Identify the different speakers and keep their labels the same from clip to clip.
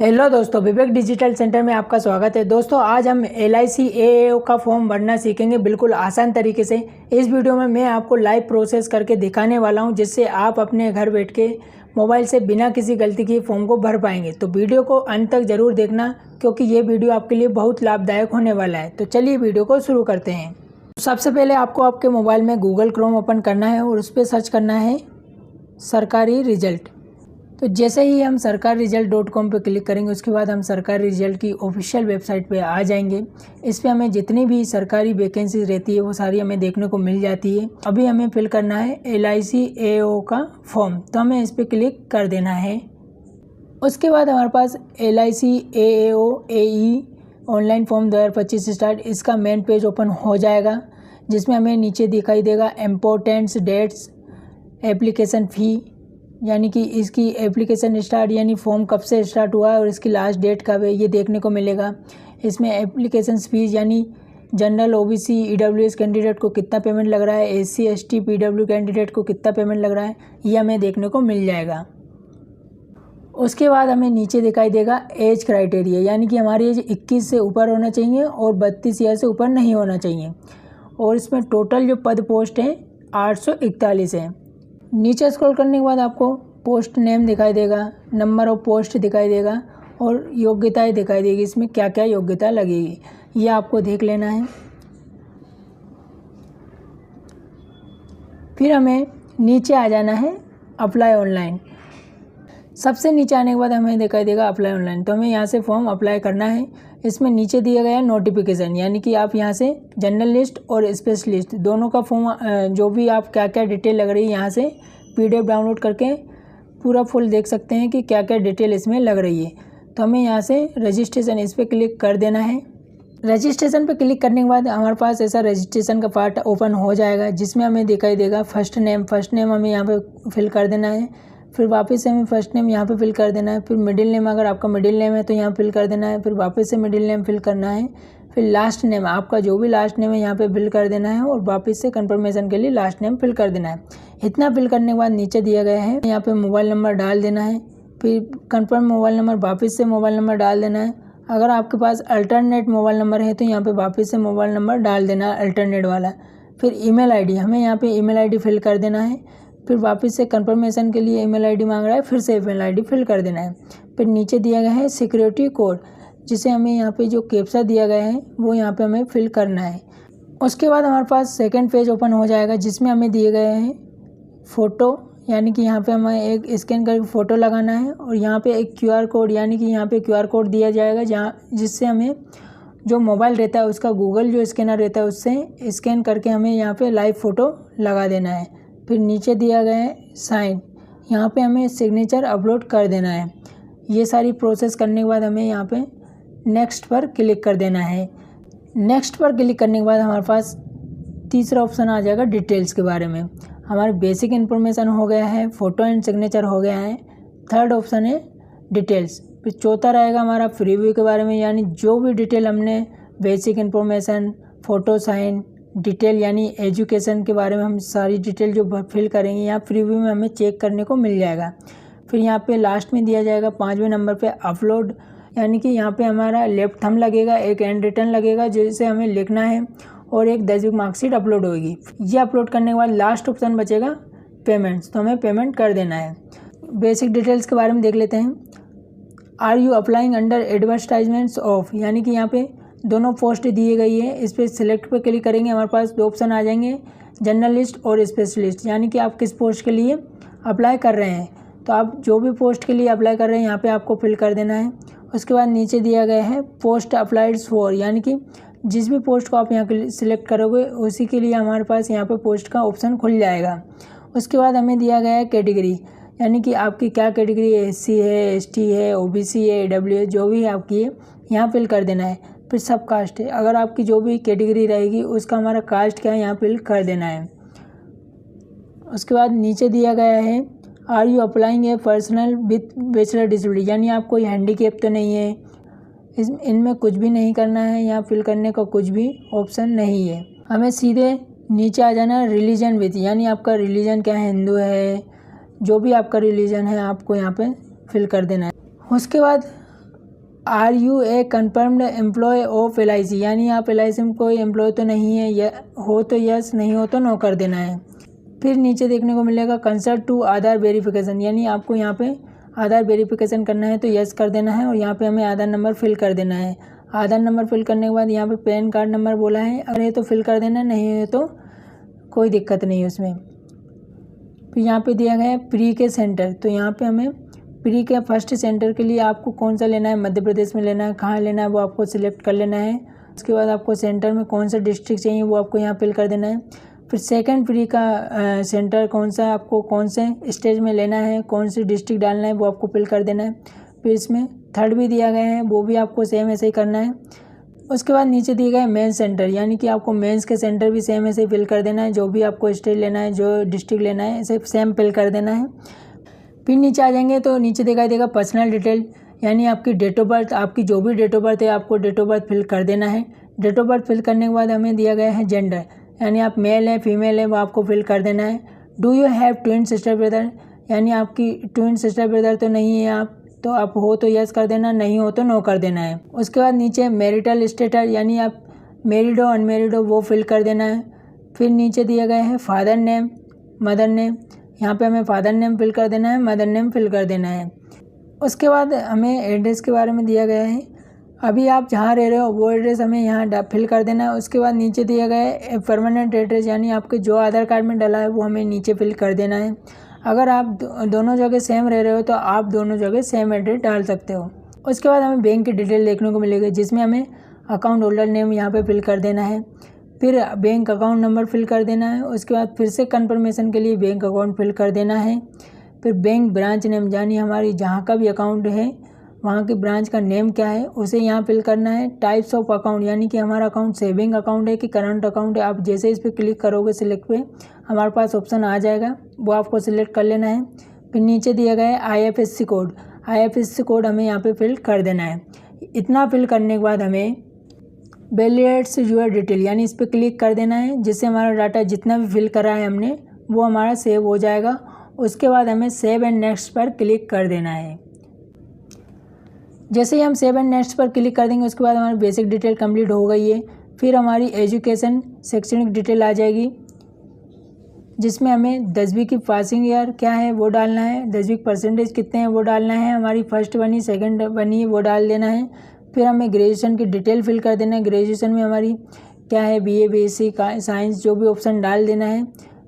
Speaker 1: Hello दोस्तों, विवेक digital centre में आपका स्वागत है। दोस्तों आज हम LIC AAO का फॉर्म भरना सीखेंगे बिल्कुल आसान तरीके से। इस वीडियो में मैं आपको लाइव प्रोसेस करके दिखाने वाला हूं, जिससे आप अपने घर बैठ के मोबाइल से बिना किसी गलती के फॉर्म को भर पाएंगे। तो वीडियो को अंत तक ज़रूर देखना, क्योंकि ये वीडियो आपके लिए बहुत लाभदायक होने वाला है। तो चलिए वीडियो को शुरू करते हैं। सबसे पहले आपको आपके मोबाइल में गूगल क्रोम ओपन करना है और उस पर सर्च करना है सरकारी रिजल्ट। तो जैसे ही हम sarkarresult.com पे क्लिक करेंगे, उसके बाद हम सरकारी रिजल्ट की ऑफिशियल वेबसाइट पे आ जाएंगे। इस पे हमें जितनी भी सरकारी वैकेंसीज रहती है वो सारी हमें देखने को मिल जाती है। अभी हमें फिल करना है LIC AAO का फॉर्म, तो हमें इस पर क्लिक कर देना है। उसके बाद हमारे पास LIC AAO AE online form 2025 start, इसका मेन पेज ओपन हो जाएगा, जिसमें हमें नीचे दिखाई देगा इम्पोर्टेंट्स, डेट्स, एप्लीकेशन फ़ी, यानी कि इसकी एप्लीकेशन स्टार्ट यानी फॉर्म कब से स्टार्ट हुआ है और इसकी लास्ट डेट कब है, ये देखने को मिलेगा। इसमें एप्लीकेशन फ़ीस यानी जनरल OBC EWS कैंडिडेट को कितना पेमेंट लग रहा है, SC ST PW कैंडिडेट को कितना पेमेंट लग रहा है, ये हमें देखने को मिल जाएगा। उसके बाद हमें नीचे दिखाई देगा एज क्राइटेरिया, यानी कि हमारी एज 21 से ऊपर होना चाहिए और 32 ईयर से ऊपर नहीं होना चाहिए। और इसमें टोटल जो पद पोस्ट हैं 841 हैं। नीचे स्क्रॉल करने के बाद आपको पोस्ट नेम दिखाई देगा, नंबर ऑफ पोस्ट दिखाई देगा और योग्यताएं दिखाई देगी। इसमें क्या क्या योग्यता लगेगी ये आपको देख लेना है। फिर हमें नीचे आ जाना है अप्लाई ऑनलाइन। सबसे नीचे आने के बाद हमें दिखाई देगा अप्लाई ऑनलाइन, तो हमें यहाँ से फॉर्म अप्लाई करना है। इसमें नीचे दिया गया है नोटिफिकेशन, यानी कि आप यहाँ से जनरल लिस्ट और स्पेशलिस्ट दोनों का फॉर्म जो भी आप क्या क्या डिटेल लग रही है यहाँ से PDF डाउनलोड करके पूरा फुल देख सकते हैं कि क्या क्या डिटेल इसमें लग रही है। तो हमें यहाँ से रजिस्ट्रेशन, इस पर क्लिक कर देना है। रजिस्ट्रेशन पे क्लिक करने के बाद हमारे पास ऐसा रजिस्ट्रेशन का पार्ट ओपन हो जाएगा, जिसमें हमें दिखाई देगा फर्स्ट नेम हमें यहाँ पे फिल कर देना है। फिर वापस से हमें फर्स्ट नेम यहाँ पे फिल कर देना है। फिर मिडिल नेम, अगर आपका मिडिल नेम है तो यहाँ फिल कर देना है। फिर वापस से मिडिल नेम फिल करना है। फिर लास्ट नेम, आपका जो भी लास्ट नेम है यहाँ पे फिल कर देना है और वापस से कंफर्मेशन के लिए लास्ट नेम फिल कर देना है। इतना फिल करने के बाद नीचे दिया गया है यहाँ पे मोबाइल नंबर डाल देना है। फिर कंफर्म मोबाइल नंबर, वापस से मोबाइल नंबर डाल देना है। अगर आपके पास अल्टरनेट मोबाइल नंबर है तो यहाँ पे वापस से मोबाइल नंबर डाल देना है अल्टरनेट वाला। फिर ईमेल आईडी, हमें यहाँ पे ईमेल आईडी फिल कर देना है। फिर वापस से कंफर्मेशन के लिए ईमेल आईडी मांग रहा है, फिर से ईमेल आईडी फिल कर देना है। फिर नीचे दिया गया है सिक्योरिटी कोड, जिसे हमें यहाँ पे जो कैप्चा दिया गया है वो यहाँ पे हमें फिल करना है। उसके बाद हमारे पास सेकंड पेज ओपन हो जाएगा, जिसमें हमें दिए गए हैं फ़ोटो, यानी कि यहाँ पे हमें एक स्कैन करके फ़ोटो लगाना है और यहाँ पे एक QR कोड, यानी कि यहाँ पे QR कोड दिया जाएगा, जिससे हमें जो मोबाइल रहता है उसका गूगल जो स्कैनर रहता है उससे स्कैन करके हमें यहाँ पे लाइव फ़ोटो लगा देना है। फिर नीचे दिया गया है साइन, यहाँ पे हमें सिग्नेचर अपलोड कर देना है। ये सारी प्रोसेस करने के बाद हमें यहाँ पे नेक्स्ट पर क्लिक कर देना है। नेक्स्ट पर क्लिक करने के बाद हमारे पास तीसरा ऑप्शन आ जाएगा डिटेल्स के बारे में। हमारे बेसिक इन्फॉर्मेशन हो गया है, फ़ोटो एंड सिग्नेचर हो गया है। थर्ड ऑप्शन है डिटेल्स। फिर चौथा रहेगा हमारा प्रीव्यू के बारे में, यानी जो भी डिटेल हमने basic information, photo, sign, detail यानी एजुकेशन के बारे में हम सारी डिटेल जो फिल करेंगे यहाँ प्रीव्यू में हमें चेक करने को मिल जाएगा। फिर यहाँ पे लास्ट में दिया जाएगा 5वें नंबर पे अपलोड, यानी कि यहाँ पे हमारा लेफ्ट थंब लगेगा, एक एंड रिटन लगेगा जिसे हमें लिखना है और एक 10वीं मार्कशीट अपलोड होगी। ये अपलोड करने के बाद लास्ट ऑप्शन बचेगा पेमेंट्स, तो हमें पेमेंट कर देना है। बेसिक डिटेल्स के बारे में देख लेते हैं। Are you applying under advertisements of, यानी कि यहाँ पे दोनों पोस्ट दिए गई है। इस पर सिलेक्ट पे क्लिक करेंगे, हमारे पास दो ऑप्शन आ जाएंगे, जनरल लिस्ट और स्पेशलिस्ट, यानी कि आप किस पोस्ट के लिए अप्लाई कर रहे हैं। तो आप जो भी पोस्ट के लिए अप्लाई कर रहे हैं यहाँ पे आपको फिल कर देना है। उसके बाद नीचे दिया गया है पोस्ट अप्लाइड फॉर, यानी कि जिस भी पोस्ट को आप यहाँ सिलेक्ट करोगे उसी के लिए हमारे पास यहाँ पे पोस्ट का ऑप्शन खुल जाएगा। उसके बाद हमें दिया गया है कैटेगरी, यानी कि आपकी क्या कैटेगरी है, SC है, ST है, OBC है, EWS, जो भी आपकी है यहाँ फिल कर देना है। फिर सब कास्ट है, अगर आपकी जो भी कैटेगरी रहेगी उसका हमारा कास्ट क्या है यहाँ फिल कर देना है। उसके बाद नीचे दिया गया है are you applying a personal with bachelor disability, यानी आप कोई हैंडीकैप तो नहीं है। इनमें कुछ भी नहीं करना है, यहाँ फिल करने का कुछ भी ऑप्शन नहीं है। हमें सीधे नीचे आ जाना है रिलीजन विथ, यानी आपका रिलीजन क्या है, हिंदू है, जो भी आपका रिलीजन है आपको यहाँ पे फिल कर देना है। उसके बाद are you a confirmed employ of LIC, यानी आप LIC में कोई एम्प्लॉय तो नहीं है, या हो तो यस, नहीं हो तो नो कर देना है। फिर नीचे देखने को मिलेगा कंसल्ट टू आधार वेरिफिकेशन, यानी आपको यहाँ पे आधार वेरिफिकेशन करना है तो यस कर देना है, और यहाँ पे हमें आधार नंबर फिल कर देना है। आधार नंबर फिल करने के बाद यहाँ पे पैन कार्ड नंबर बोला है, अगर है तो फिल कर देना, नहीं है तो कोई दिक्कत नहीं है उसमें। फिर यहाँ पे दिया गया है प्री के सेंटर, तो यहाँ पे हमें प्री के फर्स्ट सेंटर के लिए आपको कौन सा लेना है, मध्य प्रदेश में लेना है, कहाँ लेना है वो आपको सिलेक्ट कर लेना है। उसके बाद आपको सेंटर में कौन सा डिस्ट्रिक्ट चाहिए वो आपको यहाँ फिल कर देना है। फिर सेकंड प्री का सेंटर कौन सा, आपको कौन से स्टेज में लेना है, कौन सी डिस्ट्रिक्ट डालना है वो आपको फिल कर देना है। फिर इसमें थर्ड भी दिया गया है, वो भी आपको सेम ऐसे ही करना है। उसके बाद नीचे दिए गए मेंस सेंटर, यानी कि आपको मेंस के सेंटर भी सेम ऐसे ही फिल कर देना है, जो भी आपको स्टेट लेना है, जो डिस्ट्रिक्ट लेना है, ऐसे सेम फिल कर देना है। फिर नीचे आ जाएंगे तो नीचे दिखाई देगा पर्सनल डिटेल, यानी आपकी डेट ऑफ बर्थ, आपकी जो भी डेट ऑफ बर्थ है आपको डेट ऑफ बर्थ फिल कर देना है। डेट ऑफ बर्थ फिल करने के बाद हमें दिया गया है जेंडर, यानी आप मेल है फीमेल है वो आपको फिल कर देना है। Do you have twin sister brother, यानी आपकी ट्विन सिस्टर ब्रदर तो नहीं है आप, तो आप हो तो यस कर देना, नहीं हो तो नो कर देना है। उसके बाद नीचे मैरिटल स्टेटस, यानी आप मैरिड हो अनमैरिड हो वो फिल कर देना है। फिर नीचे दिया गया है फादर नेम मदर नेम, यहाँ पे हमें फादर नेम फिल कर देना है, मदर नेम फिल कर देना है। उसके बाद हमें एड्रेस के बारे में दिया गया है, अभी आप जहाँ रह रहे हो वो एड्रेस हमें यहाँ फिल कर देना है। उसके बाद नीचे दिया गया है परमानेंट एड्रेस, यानी आपके जो आधार कार्ड में डाला है वो हमें नीचे फिल कर देना है। अगर आप दोनों जगह सेम रह रहे हो तो आप दोनों जगह सेम एड्रेस डाल सकते हो। उसके बाद हमें बैंक की डिटेल देखने को मिलेगी, जिसमें हमें अकाउंट होल्डर नेम यहाँ पे फिल कर देना है, फिर बैंक अकाउंट नंबर फिल कर देना है। उसके बाद फिर से कन्फर्मेशन के लिए बैंक अकाउंट फिल कर देना है। फिर बैंक ब्रांच नेम, यानी हमारी जहाँ का भी अकाउंट है वहाँ की ब्रांच का नेम क्या है उसे यहाँ फिल करना है। टाइप्स ऑफ अकाउंट, यानी कि हमारा अकाउंट सेविंग अकाउंट है कि करंट अकाउंट है, आप जैसे इस पर क्लिक करोगे सिलेक्ट पे हमारे पास ऑप्शन आ जाएगा, वो आपको सिलेक्ट कर लेना है। फिर नीचे दिया गया है IFSC कोड, IFSC कोड हमें यहाँ पे फिल कर देना है। इतना फिल करने के बाद हमें वैलिडेट्स यूर डिटेल, यानी इस पर क्लिक कर देना है, जिससे हमारा डाटा जितना भी फिल करा है हमने वो हमारा सेव हो जाएगा। उसके बाद हमें सेव एंड नेक्स्ट पर क्लिक कर देना है। जैसे ही हम सेव एंड नेक्स्ट पर क्लिक कर देंगे उसके बाद हमारी बेसिक डिटेल कंप्लीट हो गई है। फिर हमारी एजुकेशन शैक्षणिक डिटेल आ जाएगी, जिसमें हमें 10वीं की पासिंग ईयर क्या है वो डालना है, 10वीं परसेंटेज कितने हैं वो डालना है, हमारी फर्स्ट बनी सेकंड बनी वो डाल देना है। फिर हमें ग्रेजुएशन की डिटेल फिल कर देना है, ग्रेजुएशन में हमारी क्या है BA BSc साइंस जो भी ऑप्शन डाल देना है।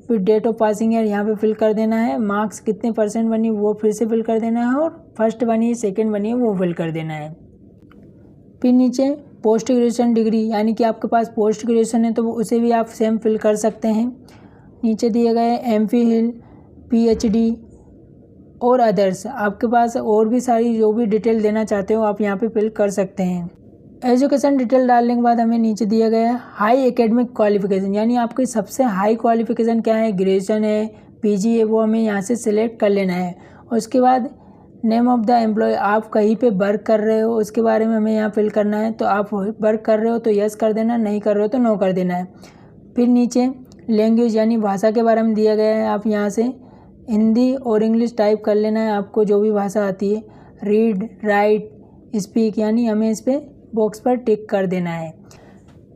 Speaker 1: फिर डेट ऑफ पासिंग ईयर यहाँ पे फिल कर देना है, मार्क्स कितने परसेंट बनी वो फिर से फिल कर देना है, और फर्स्ट बनी सेकंड बनी वो फिल कर देना है। फिर नीचे पोस्ट ग्रेजुएशन डिग्री, यानी कि आपके पास पोस्ट ग्रेजुएशन है तो उसे भी आप सेम फिल कर सकते हैं। नीचे दिए गए MPhil PhD और अदर्स, आपके पास और भी सारी जो भी डिटेल देना चाहते हो आप यहाँ पे फिल कर सकते हैं। एजुकेशन डिटेल डालने के बाद हमें नीचे दिया गया है हाई एकेडमिक क्वालिफिकेशन, यानी आपकी सबसे हाई क्वालिफिकेशन क्या है, ग्रेजुएशन है PG है, वो हमें यहाँ से सिलेक्ट कर लेना है। उसके बाद नेम ऑफ द एम्प्लॉय, आप कहीं पे वर्क कर रहे हो उसके बारे में हमें यहाँ फिल करना है, तो आप वर्क कर रहे हो तो यस कर देना, नहीं कर रहे हो तो नो कर देना है। फिर नीचे लैंग्वेज यानी भाषा के बारे में दिया गया है, आप यहाँ से हिंदी और इंग्लिश टाइप कर लेना है, आपको जो भी भाषा आती है। रीड राइट स्पीक, यानी हमें इस पर बॉक्स पर टिक कर देना है।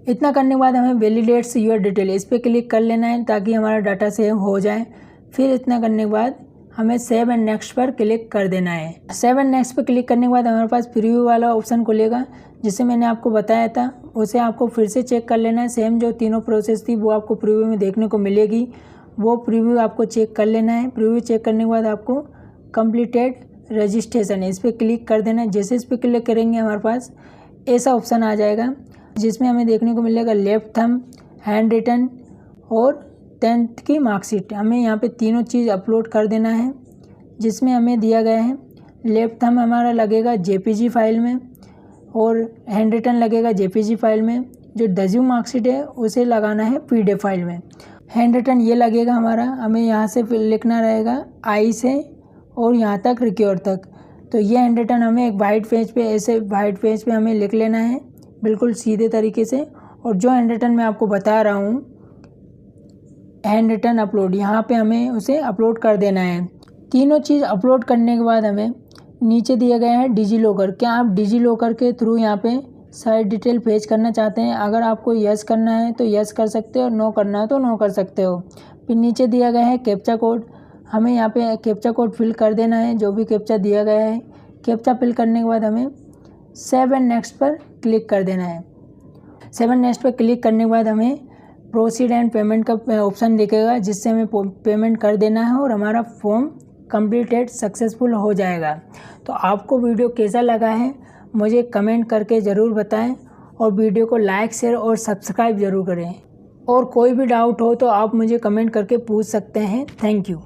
Speaker 1: इतना करने के बाद हमें वैलिडेट्स यूर डिटेल, इस पर क्लिक कर लेना है ताकि हमारा डाटा सेव हो जाए। फिर इतना करने के बाद हमें सेव एंड नेक्स्ट पर क्लिक कर देना है। सेव एंड नेक्स्ट पर क्लिक करने के बाद हमारे पास प्रीव्यू वाला ऑप्शन खुलेगा, जिसे मैंने आपको बताया था, उसे आपको फिर से चेक कर लेना है। सेम जो तीनों प्रोसेस थी वो आपको प्रीव्यू में देखने को मिलेगी, वो प्रीव्यू आपको चेक कर लेना है। प्रीव्यू चेक करने के बाद आपको कंप्लीटेड रजिस्ट्रेशन है, इस पर क्लिक कर देना है। जैसे इस पर क्लिक करेंगे हमारे पास ऐसा ऑप्शन आ जाएगा, जिसमें हमें देखने को मिलेगा लेफ्ट थंब, हैंड रिटन और 10th की मार्कशीट। हमें यहाँ पे तीनों चीज़ अपलोड कर देना है, जिसमें हमें दिया गया है लेफ्ट थंब हमारा लगेगा JPG फाइल में और हैंड रिटन लगेगा JPG फाइल में। जो 10वीं मार्कशीट है उसे लगाना है PDF फाइल में। हैंड रिटन ये लगेगा हमारा, हमें यहाँ से लिखना रहेगा I से और यहाँ तक रिक्योर तक। तो ये हैंड रिटन हमें एक वाइट पेज पे, ऐसे वाइट पेज पे हमें लिख लेना है बिल्कुल सीधे तरीके से। और जो हैंड रिटन मैं आपको बता रहा हूँ हैंड रिटन अपलोड, यहाँ पे हमें उसे अपलोड कर देना है। तीनों चीज़ अपलोड करने के बाद हमें नीचे दिया गया है डिजी लॉकर। क्या आप डिजी लॉकर के थ्रू यहाँ पे सारी डिटेल फेच करना चाहते हैं? अगर आपको यस करना है तो यस कर सकते हो और नो करना है तो नो कर सकते हो। फिर नीचे दिया गया है कैप्चा कोड। हमें यहाँ पे कैप्चा कोड फिल कर देना है, जो भी कैप्चा दिया गया है। कैप्चा फिल करने के बाद हमें सेव एंड नेक्स्ट पर क्लिक कर देना है। सेव एंड नेक्स्ट पर क्लिक करने के बाद हमें प्रोसीड एंड पेमेंट का ऑप्शन दिखेगा, जिससे हमें पेमेंट कर देना है और हमारा फॉर्म कंप्लीटेड सक्सेसफुल हो जाएगा। तो आपको वीडियो कैसा लगा है मुझे कमेंट करके ज़रूर बताएं और वीडियो को लाइक शेयर और सब्सक्राइब ज़रूर करें। और कोई भी डाउट हो तो आप मुझे कमेंट करके पूछ सकते हैं। Thank you.